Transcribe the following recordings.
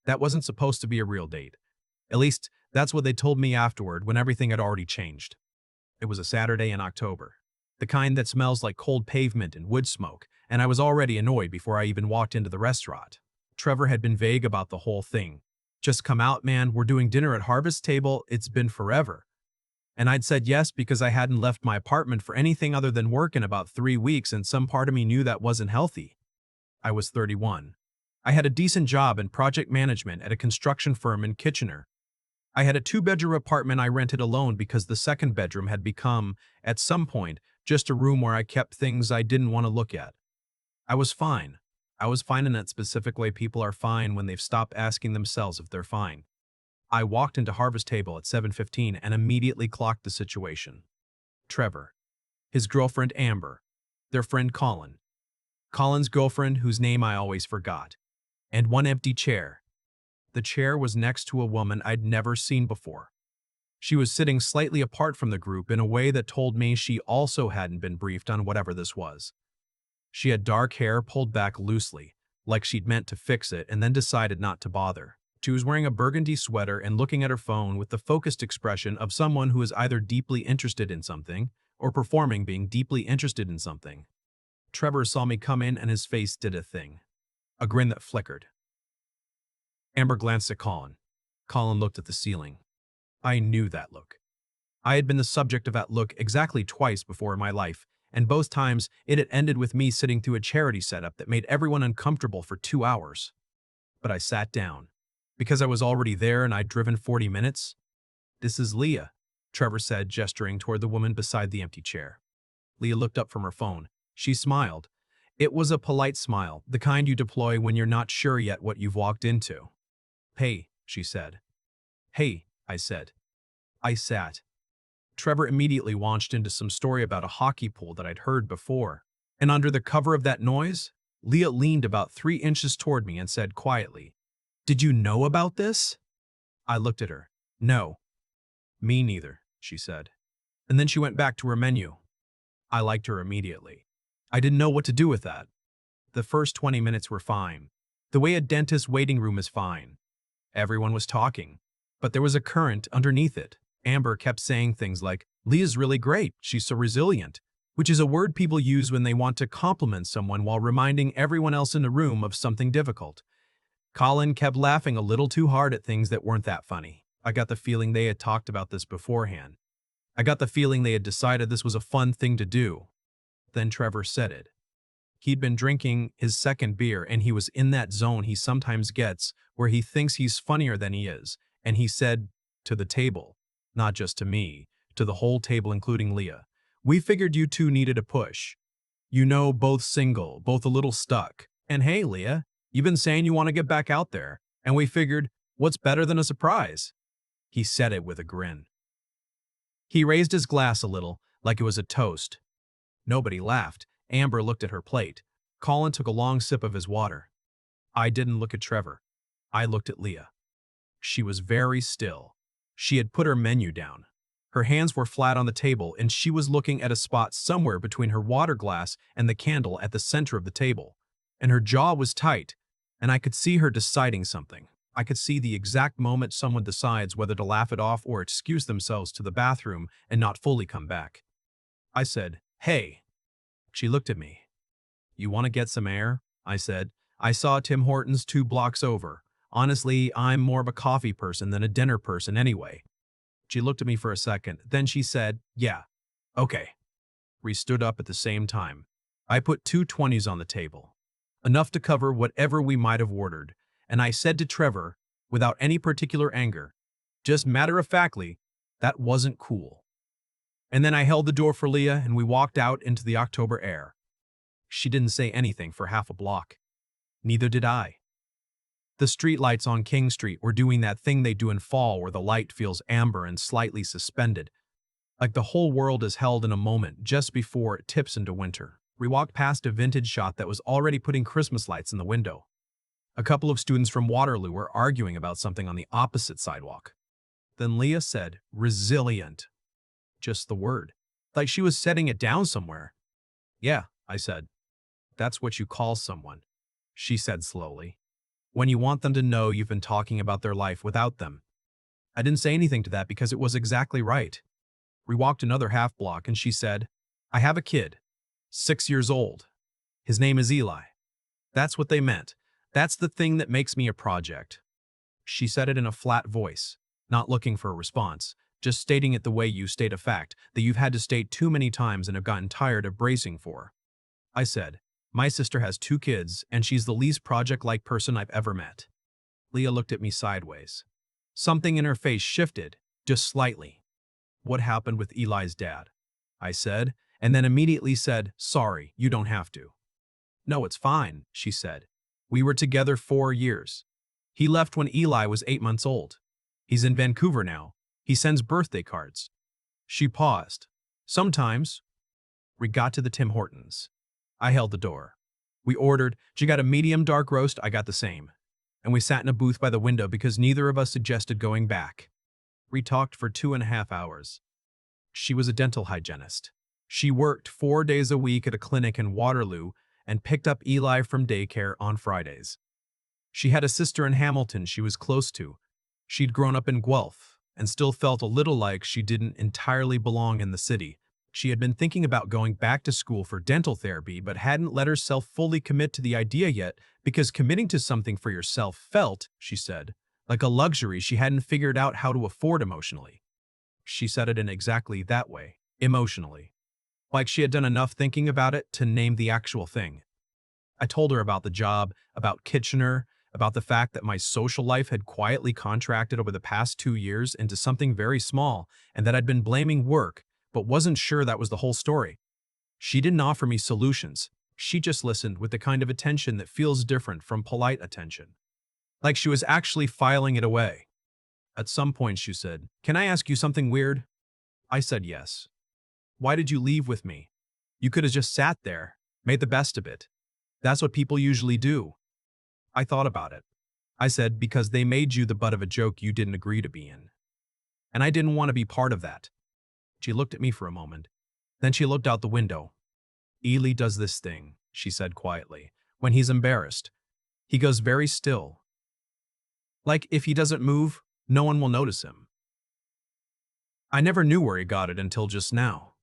That wasn't supposed to be a real date. At least, that's what they told me afterward when everything had already changed. It was a Saturday in October. The kind that smells like cold pavement and wood smoke, and I was already annoyed before I even walked into the restaurant. Trevor had been vague about the whole thing. Just come out, man, we're doing dinner at Harvest Table, it's been forever. And I'd said yes because I hadn't left my apartment for anything other than work in about 3 weeks, and some part of me knew that wasn't healthy. I was 31. I had a decent job in project management at a construction firm in Kitchener. I had a 2-bedroom apartment I rented alone because the second bedroom had become, at some point, just a room where I kept things I didn't want to look at. I was fine. I was fine in that specific way people are fine when they've stopped asking themselves if they're fine. I walked into Harvest Table at 7:15 and immediately clocked the situation. Trevor, his girlfriend Amber, their friend Colin, Colin's girlfriend whose name I always forgot, and one empty chair. The chair was next to a woman I'd never seen before. She was sitting slightly apart from the group in a way that told me she also hadn't been briefed on whatever this was. She had dark hair pulled back loosely, like she'd meant to fix it and then decided not to bother. She was wearing a burgundy sweater and looking at her phone with the focused expression of someone who is either deeply interested in something or performing being deeply interested in something. Trevor saw me come in and his face did a thing. A grin that flickered. Amber glanced at Colin. Colin looked at the ceiling. I knew that look. I had been the subject of that look exactly twice before in my life, and both times it had ended with me sitting through a charity setup that made everyone uncomfortable for 2 hours. But I sat down. Because I was already there and I'd driven 40 minutes. This is Leah, Trevor said, gesturing toward the woman beside the empty chair. Leah looked up from her phone. She smiled. It was a polite smile, the kind you deploy when you're not sure yet what you've walked into. Hey, she said. Hey, I said. I sat. Trevor immediately launched into some story about a hockey pool that I'd heard before. And under the cover of that noise, Leah leaned about 3 inches toward me and said quietly, "Did you know about this?" I looked at her. No. Me neither, she said. And then she went back to her menu. I liked her immediately. I didn't know what to do with that. The first 20 minutes were fine. The way a dentist's waiting room is fine. Everyone was talking. But there was a current underneath it. Amber kept saying things like, "Leah's really great, she's so resilient," which is a word people use when they want to compliment someone while reminding everyone else in the room of something difficult. Colin kept laughing a little too hard at things that weren't that funny. I got the feeling they had talked about this beforehand. I got the feeling they had decided this was a fun thing to do. Then Trevor said it. He'd been drinking his second beer and he was in that zone he sometimes gets where he thinks he's funnier than he is, and he said to the table, not just to me, to the whole table including Leah, "We figured you two needed a push. You know, both single, both a little stuck. And hey, Leah, you've been saying you want to get back out there, and we figured, what's better than a surprise?" He said it with a grin. He raised his glass a little, like it was a toast. Nobody laughed. Amber looked at her plate. Colin took a long sip of his water. I didn't look at Trevor. I looked at Leah. She was very still. She had put her menu down. Her hands were flat on the table, and she was looking at a spot somewhere between her water glass and the candle at the center of the table. And her jaw was tight, and I could see her deciding something. I could see the exact moment someone decides whether to laugh it off or excuse themselves to the bathroom and not fully come back. I said, "Hey." She looked at me. "You want to get some air?" I said. "I saw Tim Hortons 2 blocks over. Honestly, I'm more of a coffee person than a dinner person anyway." She looked at me for a second. Then she said, "Yeah, okay." We stood up at the same time. I put 2 20s on the table, enough to cover whatever we might have ordered, and I said to Trevor, without any particular anger, just matter-of-factly, that wasn't cool. And then I held the door for Leah and we walked out into the October air. She didn't say anything for half a block. Neither did I. The streetlights on King Street were doing that thing they do in fall where the light feels amber and slightly suspended, like the whole world is held in a moment just before it tips into winter. We walked past a vintage shop that was already putting Christmas lights in the window. A couple of students from Waterloo were arguing about something on the opposite sidewalk. Then Leah said, "Resilient." Just the word. Like she was setting it down somewhere. "Yeah," I said. "That's what you call someone," she said slowly. when you want them to know you've been talking about their life without them. I didn't say anything to that because it was exactly right. We walked another half block and she said, I have a kid, 6 years old. His name is Eli. That's what they meant. That's the thing that makes me a project. She said it in a flat voice, not looking for a response, just stating it the way you state a fact that you've had to state too many times and have gotten tired of bracing for. I said, my sister has 2 kids and she's the least project-like person I've ever met. Leah looked at me sideways. Something in her face shifted, just slightly. What happened with Eli's dad? I said, and then immediately said, sorry, you don't have to. No, it's fine, she said. We were together 4 years. He left when Eli was 8 months old. He's in Vancouver now. He sends birthday cards. She paused. Sometimes. We got to the Tim Hortons. I held the door. We ordered. She got a medium dark roast, I got the same. And we sat in a booth by the window because neither of us suggested going back. We talked for 2.5 hours. She was a dental hygienist. She worked 4 days a week at a clinic in Waterloo and picked up Eli from daycare on Fridays. She had a sister in Hamilton she was close to. She'd grown up in Guelph and still felt a little like she didn't entirely belong in the city. She had been thinking about going back to school for dental therapy but hadn't let herself fully commit to the idea yet because committing to something for yourself felt, she said, like a luxury she hadn't figured out how to afford emotionally. She said it in exactly that way, emotionally. Like she had done enough thinking about it to name the actual thing. I told her about the job, about Kitchener, about the fact that my social life had quietly contracted over the past 2 years into something very small and that I'd been blaming work, but wasn't sure that was the whole story. She didn't offer me solutions. She just listened with the kind of attention that feels different from polite attention. Like she was actually filing it away. At some point she said, "Can I ask you something weird?" I said yes. "Why did you leave with me? You could have just sat there, made the best of it. That's what people usually do." I thought about it. I said, "Because they made you the butt of a joke you didn't agree to be in. And I didn't want to be part of that." She looked at me for a moment. Then she looked out the window. "Ely does this thing," she said quietly. "When he's embarrassed, he goes very still. Like if he doesn't move, no one will notice him." I never knew where he got it until just now.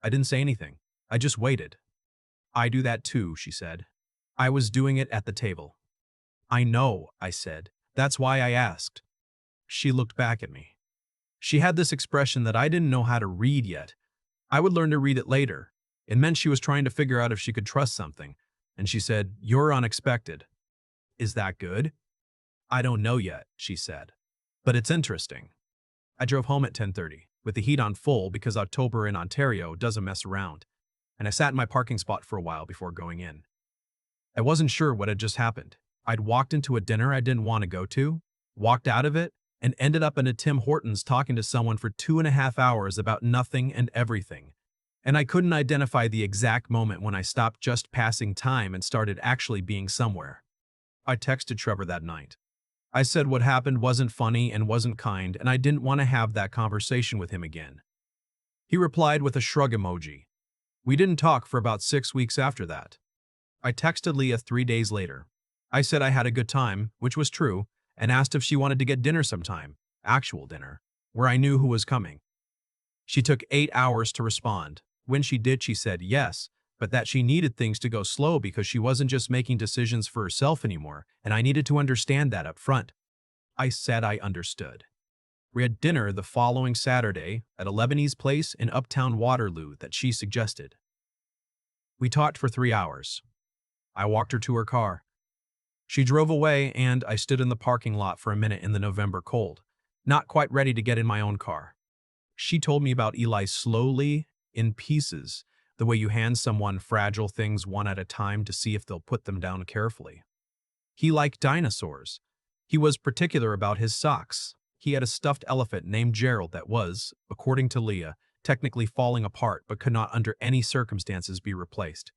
I didn't say anything. I just waited. "I do that too," she said. "I was doing it at the table." "I know," I said. "That's why I asked." She looked back at me. She had this expression that I didn't know how to read yet. I would learn to read it later. It meant she was trying to figure out if she could trust something. And she said, "You're unexpected." "Is that good?" "I don't know yet," she said. "But it's interesting." I drove home at 10:30, with the heat on full because October in Ontario doesn't mess around, and I sat in my parking spot for a while before going in. I wasn't sure what had just happened. I'd walked into a dinner I didn't want to go to, walked out of it, and ended up in a Tim Hortons talking to someone for 2.5 hours about nothing and everything. And I couldn't identify the exact moment when I stopped just passing time and started actually being somewhere. I texted Trevor that night. I said what happened wasn't funny and wasn't kind, and I didn't want to have that conversation with him again. He replied with a shrug emoji. We didn't talk for about 6 weeks after that. I texted Leah 3 days later. I said I had a good time, which was true, and asked if she wanted to get dinner sometime, actual dinner, where I knew who was coming. She took 8 hours to respond. When she did, she said yes, but that she needed things to go slow because she wasn't just making decisions for herself anymore, and I needed to understand that up front. I said I understood. We had dinner the following Saturday at a Lebanese place in uptown Waterloo that she suggested. We talked for 3 hours. I walked her to her car. She drove away, and I stood in the parking lot for a minute in the November cold, not quite ready to get in my own car. She told me about Eli slowly, in pieces, the way you hand someone fragile things one at a time to see if they'll put them down carefully. He liked dinosaurs. He was particular about his socks. He had a stuffed elephant named Gerald that was, according to Leah, technically falling apart but could not under any circumstances be replaced.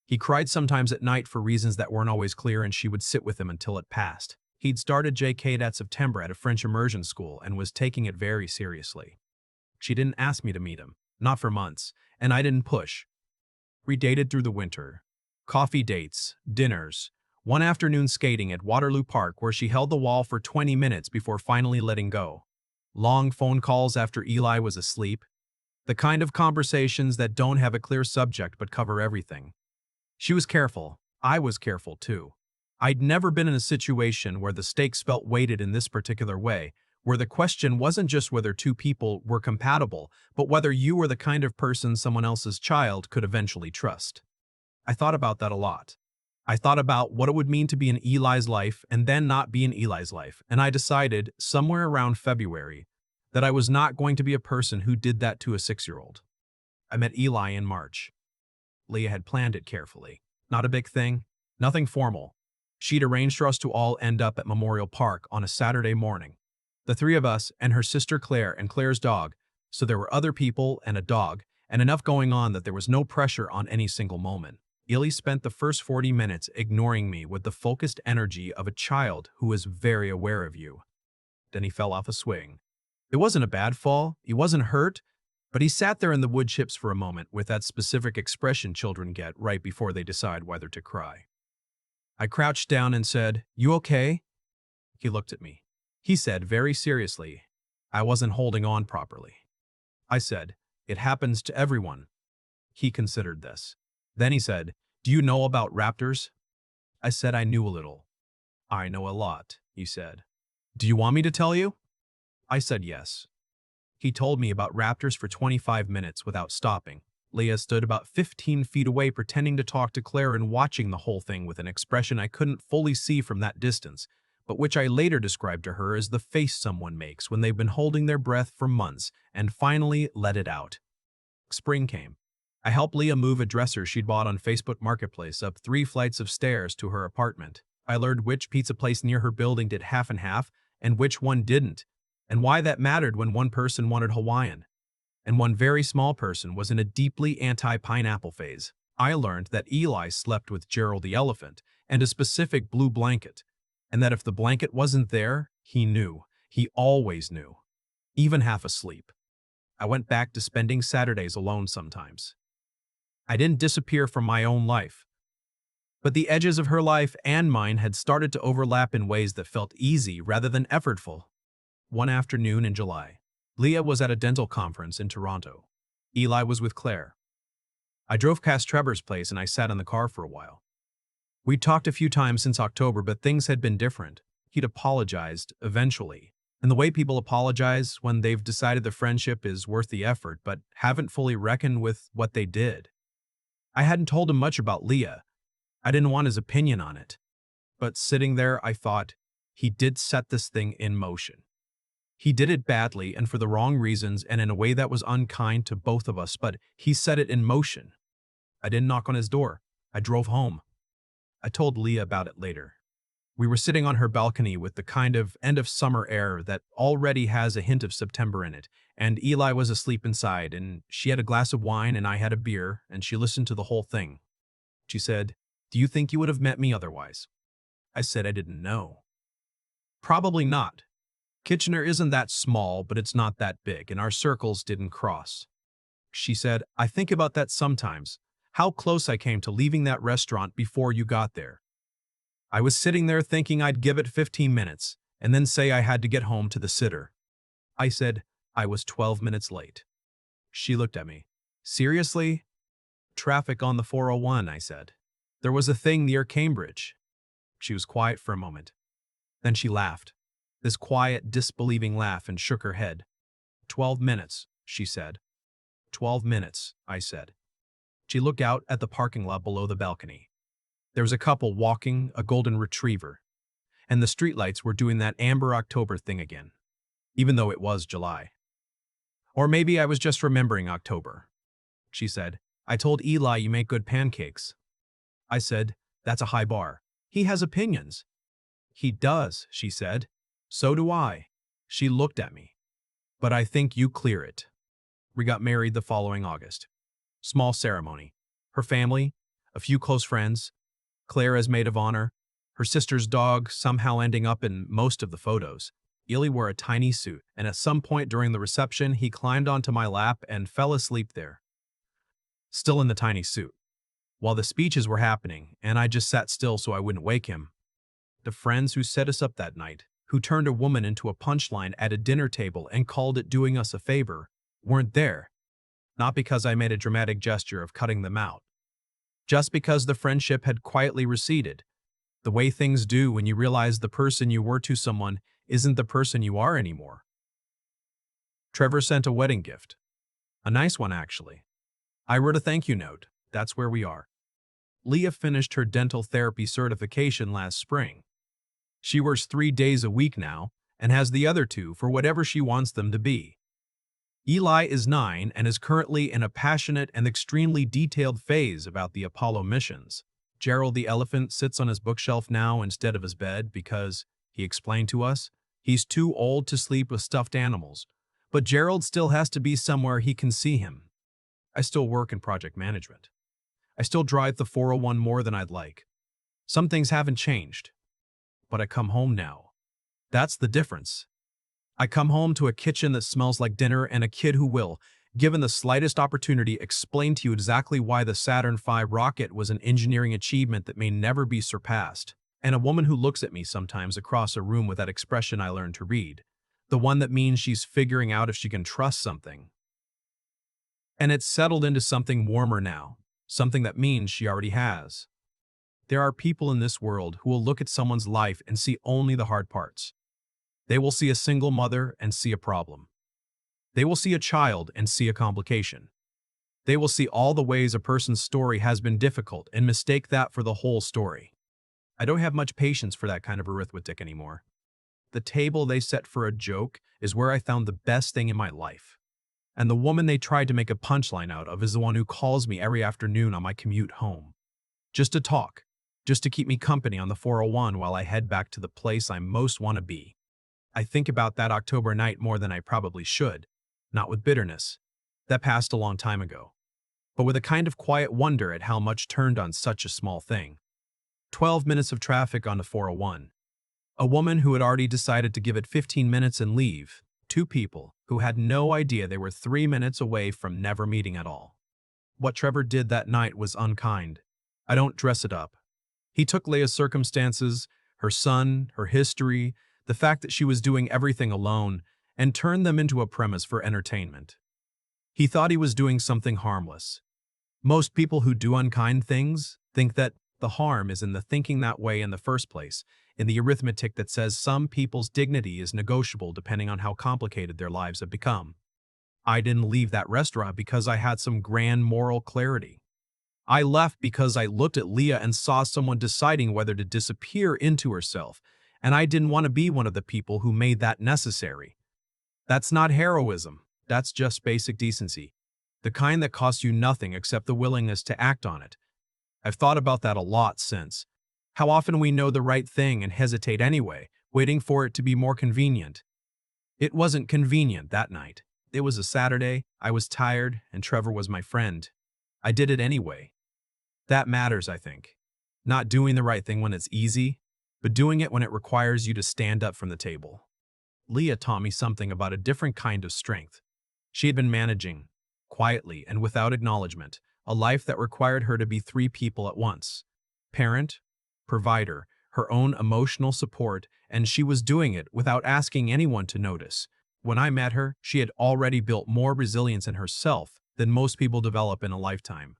He cried sometimes at night for reasons that weren't always clear, and she would sit with him until it passed. He'd started JK that September at a French immersion school and was taking it very seriously. She didn't ask me to meet him, not for months, and I didn't push. We dated through the winter. Coffee dates, dinners. One afternoon skating at Waterloo Park where she held the wall for 20 minutes before finally letting go. Long phone calls after Eli was asleep. The kind of conversations that don't have a clear subject but cover everything. She was careful. I was careful too. I'd never been in a situation where the stakes felt weighted in this particular way, where the question wasn't just whether two people were compatible, but whether you were the kind of person someone else's child could eventually trust. I thought about that a lot. I thought about what it would mean to be in Eli's life and then not be in Eli's life, and I decided, somewhere around February, that I was not going to be a person who did that to a 6-year-old. I met Eli in March. Leah had planned it carefully. Not a big thing, nothing formal. She'd arranged for us to all end up at Memorial Park on a Saturday morning. The three of us and her sister Claire and Claire's dog, so there were other people and a dog, and enough going on that there was no pressure on any single moment. Eli spent the first 40 minutes ignoring me with the focused energy of a child who is very aware of you. Then he fell off a swing. It wasn't a bad fall, he wasn't hurt, but he sat there in the wood chips for a moment with that specific expression children get right before they decide whether to cry. I crouched down and said, "You okay?" He looked at me. He said very seriously, I wasn't holding on properly. I said, "It happens to everyone." He considered this. Then he said, "Do you know about raptors?" I said I knew a little. "I know a lot," he said. "Do you want me to tell you?" I said yes. He told me about raptors for 25 minutes without stopping. Leah stood about 15 feet away pretending to talk to Claire and watching the whole thing with an expression I couldn't fully see from that distance, but which I later described to her as the face someone makes when they've been holding their breath for months and finally let it out. Spring came. I helped Leah move a dresser she'd bought on Facebook Marketplace up 3 flights of stairs to her apartment. I learned which pizza place near her building did half and half and which one didn't, and why that mattered when one person wanted Hawaiian, and one very small person was in a deeply anti-pineapple phase. I learned that Eli slept with Gerald the elephant and a specific blue blanket, and that if the blanket wasn't there, he knew. He always knew. Even half asleep. I went back to spending Saturdays alone sometimes. I didn't disappear from my own life, but the edges of her life and mine had started to overlap in ways that felt easy rather than effortful. One afternoon in July, Leah was at a dental conference in Toronto. Eli was with Claire. I drove past Trevor's place and I sat in the car for a while. We'd talked a few times since October, but things had been different. He'd apologized, eventually. And the way people apologize when they've decided the friendship is worth the effort but haven't fully reckoned with what they did. I hadn't told him much about Leah. I didn't want his opinion on it. But sitting there, I thought, he did set this thing in motion. He did it badly and for the wrong reasons and in a way that was unkind to both of us, but he set it in motion. I didn't knock on his door. I drove home. I told Leah about it later. We were sitting on her balcony with the kind of end-of-summer air that already has a hint of September in it, and Eli was asleep inside, and she had a glass of wine and I had a beer, and she listened to the whole thing. She said, "Do you think you would have met me otherwise?" I said I didn't know. Probably not. Kitchener isn't that small, but it's not that big, and our circles didn't cross. She said, "I think about that sometimes, how close I came to leaving that restaurant before you got there. I was sitting there thinking I'd give it 15 minutes, and then say I had to get home to the sitter." I said, "I was 12 minutes late." She looked at me. "Seriously?" "Traffic on the 401, I said. "There was a thing near Cambridge." She was quiet for a moment. Then she laughed. This quiet, disbelieving laugh, and shook her head. 12 minutes, she said. 12 minutes, I said. She looked out at the parking lot below the balcony. There was a couple walking, a golden retriever, and the streetlights were doing that amber October thing again, even though it was July. Or maybe I was just remembering October. She said, "I told Eli you make good pancakes." I said, "That's a high bar. He has opinions." "He does," she said. "So do I." She looked at me. "But I think you clear it." We got married the following August. Small ceremony. Her family, a few close friends, Claire as maid of honor, her sister's dog somehow ending up in most of the photos. Eli wore a tiny suit, and at some point during the reception, he climbed onto my lap and fell asleep there. Still in the tiny suit. while the speeches were happening, and I just sat still so I wouldn't wake him. The friends who set us up that night, who turned a woman into a punchline at a dinner table and called it doing us a favor, weren't there. Not because I made a dramatic gesture of cutting them out. Just because the friendship had quietly receded, the way things do when you realize the person you were to someone isn't the person you are anymore. Trevor sent a wedding gift. A nice one, actually. I wrote a thank you note. That's where we are. Leah finished her dental therapy certification last spring. She works 3 days a week now and has the other 2 for whatever she wants them to be. Eli is 9 and is currently in a passionate and extremely detailed phase about the Apollo missions. Gerald the elephant sits on his bookshelf now instead of his bed because, he explained to us, he's too old to sleep with stuffed animals. But Gerald still has to be somewhere he can see him. I still work in project management. I still drive the 401 more than I'd like. Some things haven't changed. But I come home now. That's the difference. I come home to a kitchen that smells like dinner and a kid who will, given the slightest opportunity, explain to you exactly why the Saturn V rocket was an engineering achievement that may never be surpassed, and a woman who looks at me sometimes across a room with that expression I learned to read, the one that means she's figuring out if she can trust something. And it's settled into something warmer now, something that means she already has. There are people in this world who will look at someone's life and see only the hard parts. They will see a single mother and see a problem. They will see a child and see a complication. They will see all the ways a person's story has been difficult and mistake that for the whole story. I don't have much patience for that kind of arithmetic anymore. The table they set for a joke is where I found the best thing in my life. And the woman they tried to make a punchline out of is the one who calls me every afternoon on my commute home. Just to talk. Just to keep me company on the 401 while I head back to the place I most want to be. I think about that October night more than I probably should, not with bitterness. That passed a long time ago. But with a kind of quiet wonder at how much turned on such a small thing. 12 minutes of traffic on the 401. A woman who had already decided to give it 15 minutes and leave. 2 people who had no idea they were 3 minutes away from never meeting at all. What Trevor did that night was unkind. I don't dress it up. He took Leah's circumstances, her son, her history, the fact that she was doing everything alone, and turned them into a premise for entertainment. He thought he was doing something harmless. Most people who do unkind things think that the harm is in the thinking that way in the first place, in the arithmetic that says some people's dignity is negotiable depending on how complicated their lives have become. I didn't leave that restaurant because I had some grand moral clarity. I left because I looked at Leah and saw someone deciding whether to disappear into herself, and I didn't want to be one of the people who made that necessary. That's not heroism. That's just basic decency. The kind that costs you nothing except the willingness to act on it. I've thought about that a lot since. How often we know the right thing and hesitate anyway, waiting for it to be more convenient. It wasn't convenient that night. It was a Saturday, I was tired, and Trevor was my friend. I did it anyway. That matters, I think. Not doing the right thing when it's easy, but doing it when it requires you to stand up from the table. Leah taught me something about a different kind of strength. She had been managing, quietly and without acknowledgement, a life that required her to be 3 people at once. Parent, provider, her own emotional support, and she was doing it without asking anyone to notice. When I met her, she had already built more resilience in herself than most people develop in a lifetime.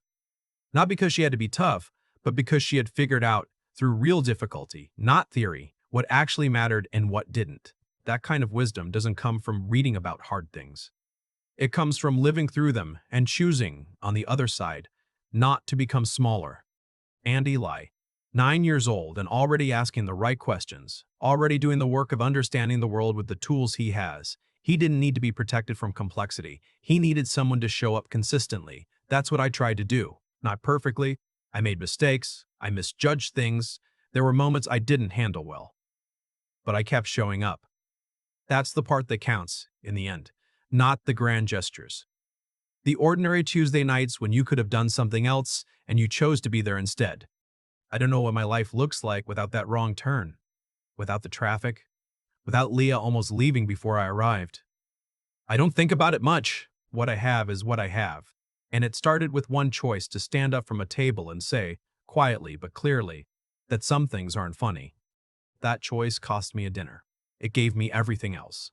Not because she had to be tough, but because she had figured out, through real difficulty, not theory, what actually mattered and what didn't. That kind of wisdom doesn't come from reading about hard things. It comes from living through them and choosing, on the other side, not to become smaller. And Eli, 9 years old and already asking the right questions, already doing the work of understanding the world with the tools he has. He didn't need to be protected from complexity. He needed someone to show up consistently. That's what I tried to do. Not perfectly. I made mistakes. I misjudged things. There were moments I didn't handle well. But I kept showing up. That's the part that counts, in the end, not the grand gestures. The ordinary Tuesday nights when you could have done something else and you chose to be there instead. I don't know what my life looks like without that wrong turn, without the traffic, without Leah almost leaving before I arrived. I don't think about it much. What I have is what I have. And it started with one choice to stand up from a table and say, quietly but clearly, that some things aren't funny. That choice cost me a dinner. It gave me everything else.